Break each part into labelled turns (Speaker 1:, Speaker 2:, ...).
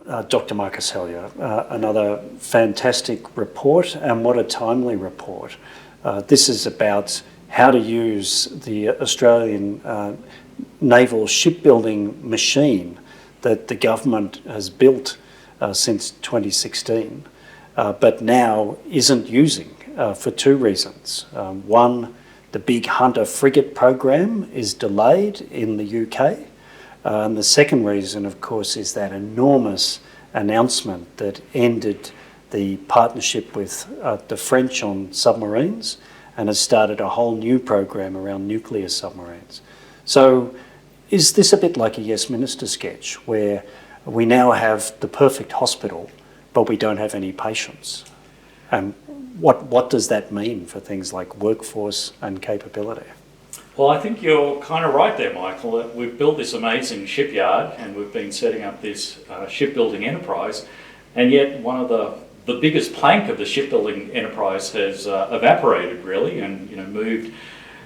Speaker 1: Dr. Marcus Hellyer. Another fantastic report, and what a timely report. This is about how to use the Australian naval shipbuilding machine that the government has built since 2016, but now isn't using for two reasons. One, the big Hunter frigate program is delayed in the UK. And the second reason, of course, is that enormous announcement that ended the partnership with the French on submarines and has started a whole new program around nuclear submarines. So is this a bit like a Yes Minister sketch where we now have the perfect hospital, but we don't have any patients? And what does that mean for things like workforce and capability?
Speaker 2: Well, I think you're kind of right there, Michael. We've built this amazing shipyard and we've been setting up this shipbuilding enterprise, and yet one of the biggest plank of the shipbuilding enterprise has evaporated really, and moved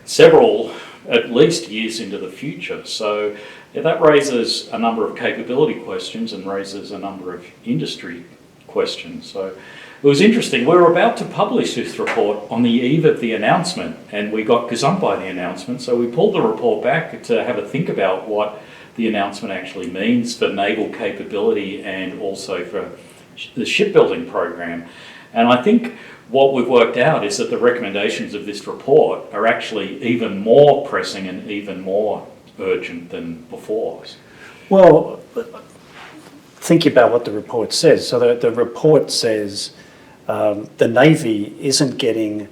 Speaker 2: several at least years into the future. So that raises a number of capability questions and raises a number of industry questions. So it was interesting. We were about to publish this report on the eve of the announcement, and we got gazumped by the announcement. So we pulled the report back to have a think about what the announcement actually means for naval capability and also for the shipbuilding program. And I think what we've worked out is that the recommendations of this report are actually even more pressing and even more urgent than before.
Speaker 1: Well, think about what the report says. So the report says the Navy isn't getting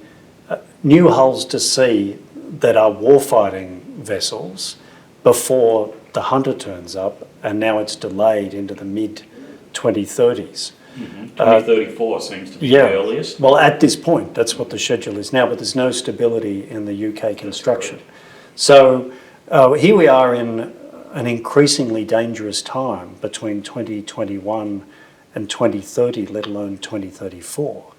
Speaker 1: new hulls to sea that are warfighting vessels before the Hunter turns up, and now it's delayed into the mid-2030s.
Speaker 2: 2034 seems to be the earliest.
Speaker 1: Well, at this point, that's what the schedule is now, but there's no stability in the UK construction. So here we are in an increasingly dangerous time between 2021 and 2030, let alone 2034.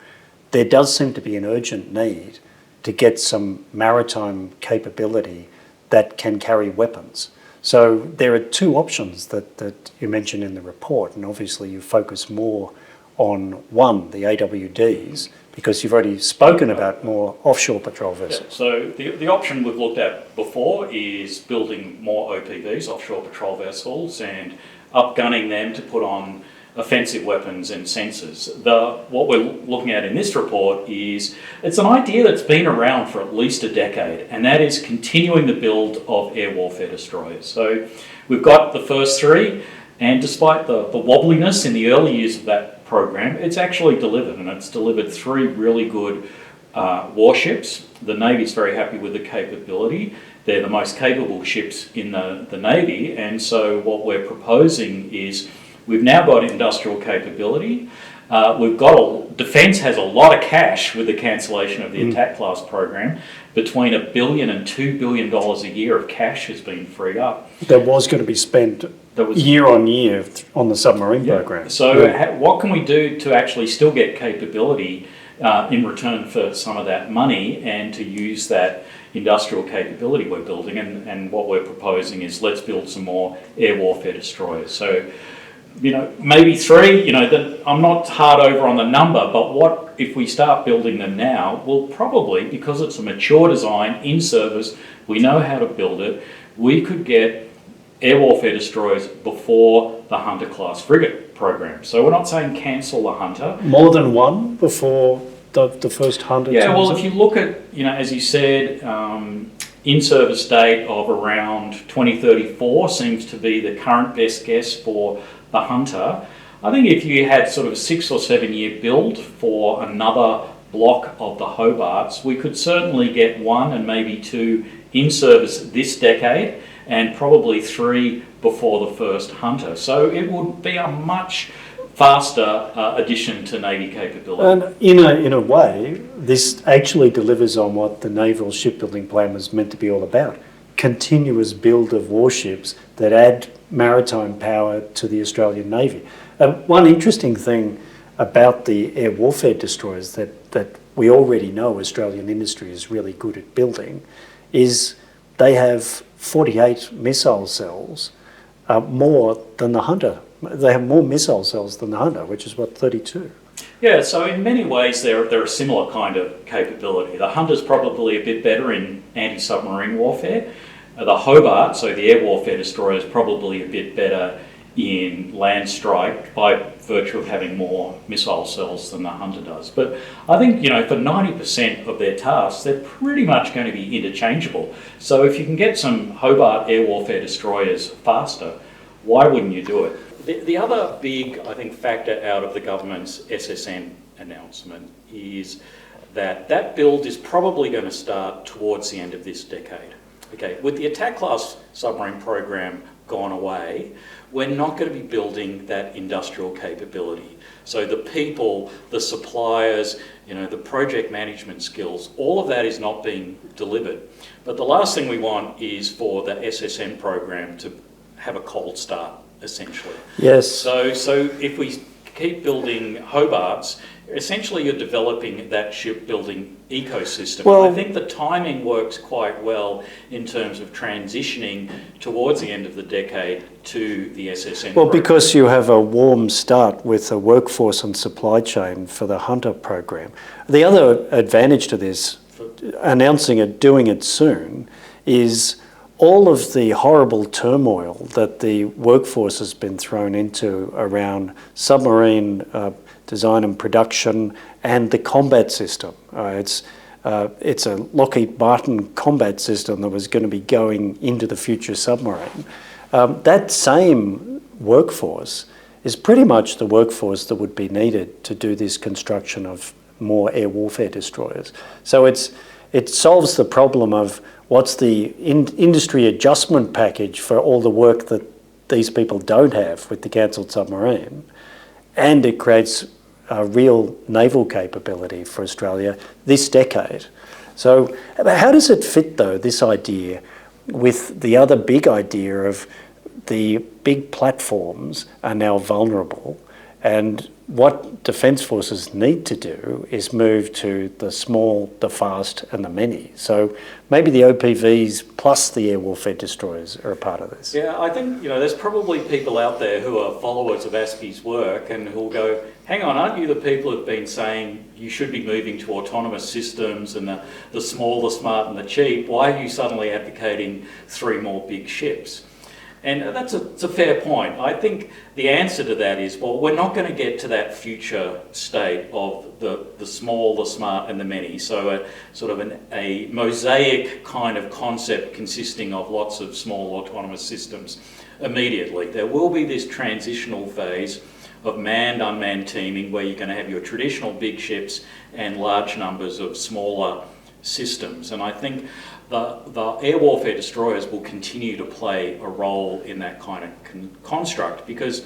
Speaker 1: There does seem to be an urgent need to get some maritime capability that can carry weapons. So there are two options that you mentioned in the report, and obviously you focus more on one, the AWDs, because you've already spoken about more offshore patrol vessels.
Speaker 2: Yeah, so the option we've looked at before is building more OPVs, offshore patrol vessels, and upgunning them to put on offensive weapons and sensors. What we're looking at in this report is, it's an idea that's been around for at least a decade, and that is continuing the build of air warfare destroyers. So we've got the first three, and despite the wobbliness in the early years of that program, it's actually delivered, and it's delivered three really good warships. The Navy's very happy with the capability. They're the most capable ships in the Navy, and so what we're proposing is we've now got industrial capability. Defence has a lot of cash with the cancellation of the attack class program. Between $1 billion and $2 billion a year of cash has been freed up.
Speaker 1: That was going to be spent year on year on the submarine program.
Speaker 2: So what can we do to actually still get capability in return for some of that money, and to use that industrial capability we're building? And what we're proposing is, let's build some more air warfare destroyers. So, maybe three, I'm not hard over on the number, but what if we start building them now? Well, probably, because it's a mature design in service, we know how to build it, we could get air warfare destroyers before the Hunter class frigate program. So we're not saying cancel the Hunter.
Speaker 1: More than one before the first Hunter?
Speaker 2: Yeah, well, if you look at, as you said, in-service date of around 2034 seems to be the current best guess for the Hunter. I think if you had sort of a 6 or 7 year build for another block of the Hobarts, we could certainly get one and maybe two in service this decade, and probably three before the first Hunter. So it would be a much faster addition to Navy capability.
Speaker 1: And in a way, this actually delivers on what the naval shipbuilding plan was meant to be all about. Continuous build of warships that add maritime power to the Australian Navy. One interesting thing about the air warfare destroyers that we already know Australian industry is really good at building is they have 48 missile cells, more than the Hunter They have more missile cells than the Hunter, which is what, 32?
Speaker 2: Yeah, so in many ways they're a similar kind of capability. The Hunter's probably a bit better in anti-submarine warfare. The Hobart, so the air warfare destroyer, is probably a bit better in land strike by virtue of having more missile cells than the Hunter does. But I think, for 90% of their tasks, they're pretty much going to be interchangeable. So if you can get some Hobart air warfare destroyers faster, why wouldn't you do it? The other big, I think, factor out of the government's SSN announcement is that build is probably going to start towards the end of this decade. Okay, with the attack class submarine program gone away, we're not going to be building that industrial capability. So the people, the suppliers, the project management skills, all of that is not being delivered. But the last thing we want is for the SSN program to have a cold start, essentially.
Speaker 1: Yes.
Speaker 2: So if we keep building Hobarts, essentially you're developing that shipbuilding ecosystem.
Speaker 1: Well,
Speaker 2: I think the timing works quite well in terms of transitioning towards the end of the decade to the SSN
Speaker 1: Well,
Speaker 2: program.
Speaker 1: because you have a warm start with a workforce and supply chain for the Hunter program. The other advantage to this, announcing it, doing it soon, is all of the horrible turmoil that the workforce has been thrown into around submarine design and production and the combat system. It's a Lockheed Martin combat system that was going to be going into the future submarine. That same workforce is pretty much the workforce that would be needed to do this construction of more air warfare destroyers. So it solves the problem of what's the industry adjustment package for all the work that these people don't have with the cancelled submarine, and it creates a real naval capability for Australia this decade. So how does it fit, though, this idea with the other big idea of the big platforms are now vulnerable, and what Defence Forces need to do is move to the small, the fast and the many. So maybe the OPVs plus the air warfare destroyers are a part of this.
Speaker 2: Yeah, I think, there's probably people out there who are followers of ASPI's work and who'll go, hang on, aren't you the people who've been saying you should be moving to autonomous systems and the small, the smart and the cheap? Why are you suddenly advocating 3 more big ships? And it's a fair point. I think the answer to that is, well, we're not going to get to that future state of the small, the smart and the many. So a sort of a mosaic kind of concept consisting of lots of small autonomous systems immediately. There will be this transitional phase of manned, unmanned teaming where you're going to have your traditional big ships and large numbers of smaller systems. And I think the air warfare destroyers will continue to play a role in that kind of construct, because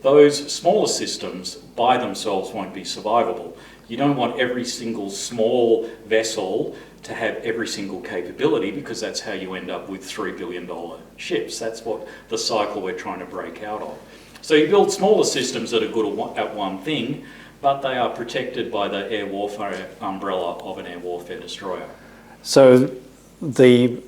Speaker 2: those smaller systems by themselves won't be survivable. You don't want every single small vessel to have every single capability, because that's how you end up with $3 billion ships. That's what the cycle we're trying to break out of. So you build smaller systems that are good at one thing, but they are protected by the air warfare umbrella of an air warfare destroyer.
Speaker 1: So the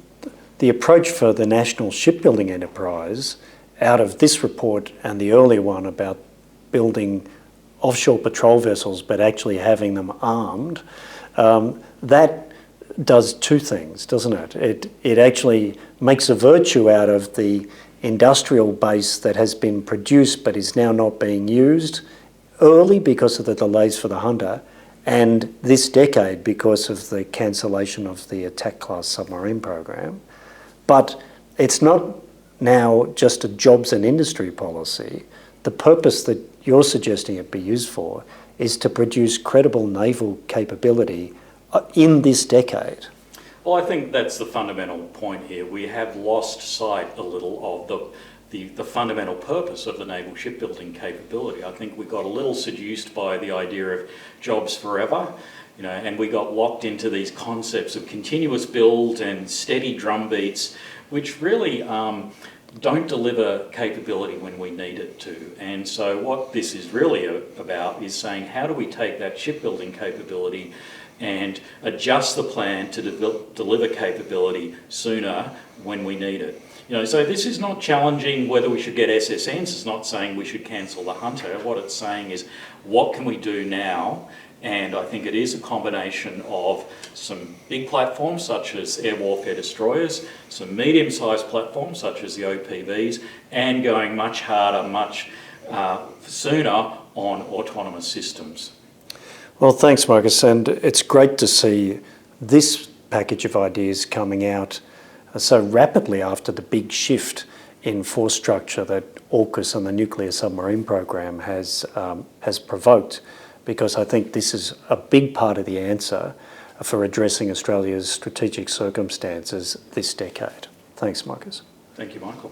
Speaker 1: approach for the national shipbuilding enterprise out of this report and the earlier one about building offshore patrol vessels but actually having them armed, that does 2 things, doesn't it? It actually makes a virtue out of the industrial base that has been produced but is now not being used early because of the delays for the Hunter, and this decade because of the cancellation of the attack class submarine program. But it's not now just a jobs and industry policy. The purpose that you're suggesting it be used for is to produce credible naval capability in this decade.
Speaker 2: Well, I think that's the fundamental point here. We have lost sight a little of the fundamental purpose of the naval shipbuilding capability. I think we got a little seduced by the idea of jobs forever, and we got locked into these concepts of continuous build and steady drumbeats, which really don't deliver capability when we need it to. And so what this is really about is saying, how do we take that shipbuilding capability and adjust the plan to deliver capability sooner when we need it. So this is not challenging whether we should get SSNs. It's not saying we should cancel the Hunter. What it's saying is, what can we do now? And I think it is a combination of some big platforms such as air warfare destroyers, some medium-sized platforms such as the OPVs, and going much harder, much sooner on autonomous systems.
Speaker 1: Well, thanks, Marcus, and it's great to see this package of ideas coming out so rapidly after the big shift in force structure that AUKUS and the nuclear submarine program has provoked, because I think this is a big part of the answer for addressing Australia's strategic circumstances this decade. Thanks, Marcus.
Speaker 2: Thank you, Michael.